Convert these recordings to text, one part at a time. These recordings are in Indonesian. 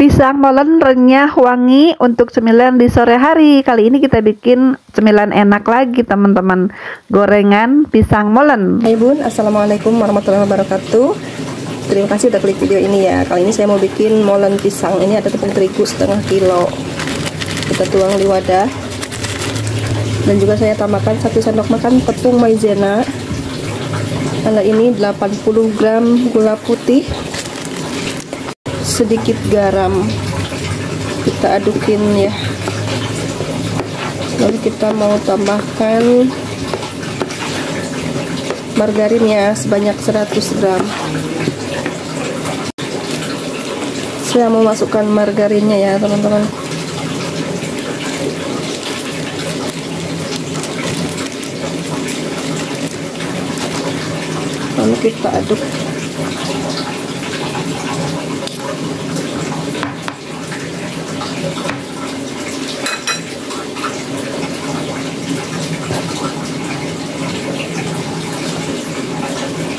Pisang molen renyah wangi untuk cemilan di sore hari. Kali ini kita bikin cemilan enak lagi teman-teman. Gorengan pisang molen. Hai Bun, Assalamualaikum warahmatullahi wabarakatuh. Terima kasih udah klik video ini ya. Kali ini saya mau bikin molen pisang. Ini ada tepung terigu setengah kilo. Kita tuang di wadah. Dan juga saya tambahkan 1 sendok makan tepung maizena. Kalau ini 80 gram gula putih, sedikit garam, kita adukin ya. Lalu kita mau tambahkan margarin ya, sebanyak 100 gram. Saya mau masukkan margarinnya ya teman-teman. Lalu kita aduk.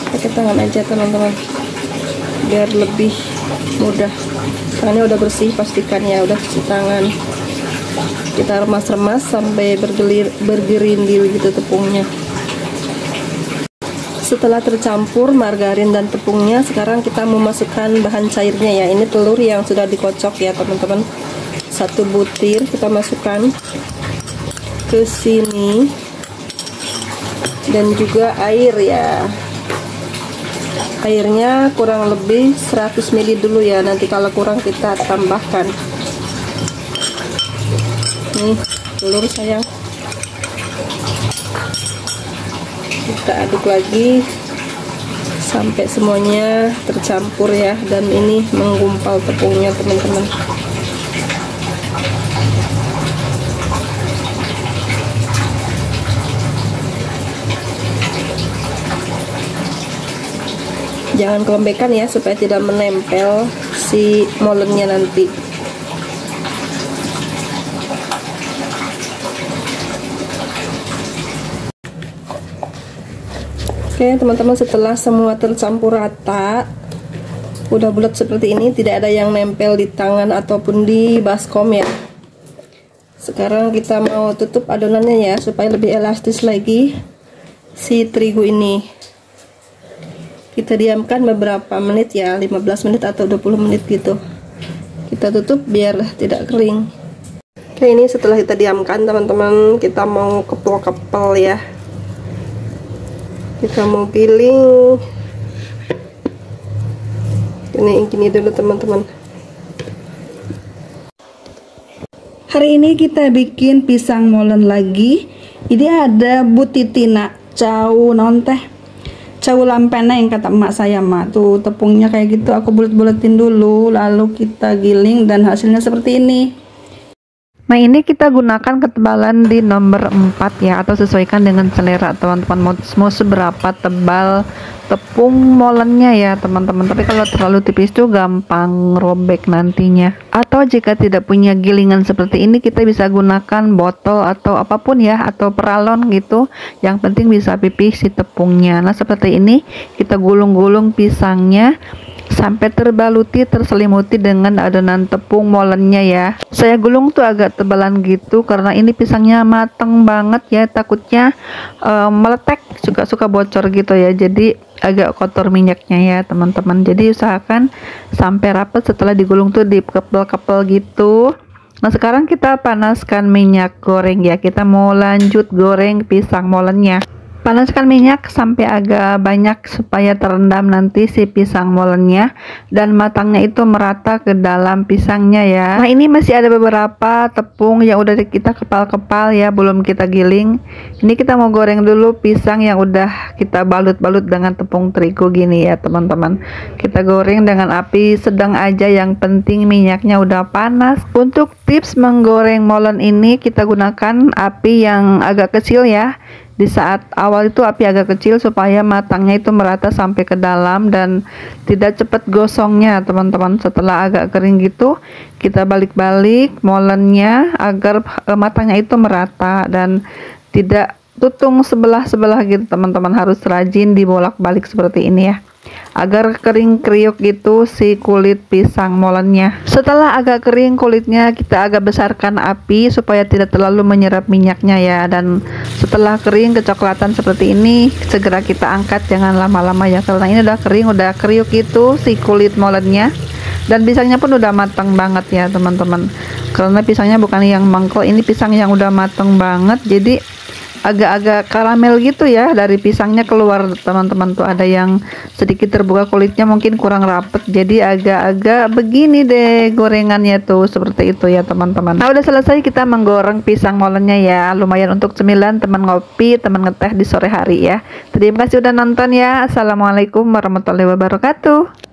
Pakai tangan aja teman-teman, biar lebih mudah. Tangannya udah bersih, pastikan ya udah cuci tangan. Kita remas-remas sampai bergerindil gitu tepungnya. Setelah tercampur margarin dan tepungnya, sekarang kita memasukkan bahan cairnya ya. Ini telur yang sudah dikocok ya teman-teman, 1 butir kita masukkan ke sini, dan juga air ya. Airnya kurang lebih 100 ml dulu ya, nanti kalau kurang kita tambahkan. Nih telur sayang, kita aduk lagi sampai semuanya tercampur ya, dan ini menggumpal tepungnya teman-teman. Jangan kelembekan ya, supaya tidak menempel si molennya nanti. Oke teman-teman, setelah semua tercampur rata, udah bulat seperti ini, tidak ada yang nempel di tangan ataupun di baskom ya. Sekarang kita mau tutup adonannya ya, supaya lebih elastis lagi si terigu ini. Kita diamkan beberapa menit ya, 15 menit atau 20 menit gitu. Kita tutup biar tidak kering. Oke, ini setelah kita diamkan teman-teman, kita mau kepel-kepel ya. Kita mau giling. Ini dulu teman-teman. Hari ini kita bikin pisang molen lagi. Ini ada butitina cau non teh, cau lampena yang kata emak saya mah. Tuh tepungnya kayak gitu, aku bulet-buletin dulu, lalu kita giling dan hasilnya seperti ini. Nah ini kita gunakan ketebalan di nomor 4 ya, atau sesuaikan dengan selera teman-teman, mau seberapa tebal tepung molennya ya teman-teman. Tapi kalau terlalu tipis tuh gampang robek nantinya. Atau jika tidak punya gilingan seperti ini, kita bisa gunakan botol atau apapun ya, atau peralon gitu, yang penting bisa pipih si tepungnya. Nah seperti ini kita gulung-gulung pisangnya sampai terbaliuti, terselimuti dengan adonan tepung molennya ya. Saya gulung tuh agak tebalan gitu karena ini pisangnya mateng banget ya, takutnya meletek, suka bocor gitu ya, jadi agak kotor minyaknya ya teman-teman. Jadi usahakan sampai rapat setelah digulung tuh dikepel-kepel gitu. Nah sekarang kita panaskan minyak goreng ya, kita mau lanjut goreng pisang molennya. Panaskan minyak sampai agak banyak supaya terendam nanti si pisang molennya dan matangnya itu merata ke dalam pisangnya ya. Nah ini masih ada beberapa tepung yang udah kita kepal-kepal ya, belum kita giling. Ini kita mau goreng dulu pisang yang udah kita balut-balut dengan tepung terigu gini ya teman-teman. Kita goreng dengan api sedang aja, yang penting minyaknya udah panas. Untuk tips menggoreng molen ini kita gunakan api yang agak kecil ya. Di saat awal itu api agak kecil supaya matangnya itu merata sampai ke dalam dan tidak cepat gosongnya teman-teman. Setelah agak kering gitu, kita balik-balik molennya agar matangnya itu merata dan tidak tutung sebelah-sebelah gitu teman-teman. Harus rajin dibolak-balik seperti ini ya. agar kering kriuk gitu si kulit pisang molennya. Setelah agak kering kulitnya, kita agak besarkan api supaya tidak terlalu menyerap minyaknya ya. Dan setelah kering kecoklatan seperti ini, segera kita angkat, jangan lama-lama ya, karena ini udah kering, udah kriuk gitu si kulit molennya. Dan pisangnya pun udah matang banget ya teman-teman, karena pisangnya bukan yang mangkok, ini pisang yang udah matang banget, jadi agak-agak karamel gitu ya dari pisangnya keluar teman-teman. Tuh ada yang sedikit terbuka kulitnya, mungkin kurang rapet, jadi agak-agak begini deh gorengannya tuh, seperti itu ya teman-teman. Nah udah selesai kita menggoreng pisang molennya ya, lumayan untuk cemilan teman ngopi, teman ngeteh di sore hari ya. Terima kasih udah nonton ya. Assalamualaikum warahmatullahi wabarakatuh.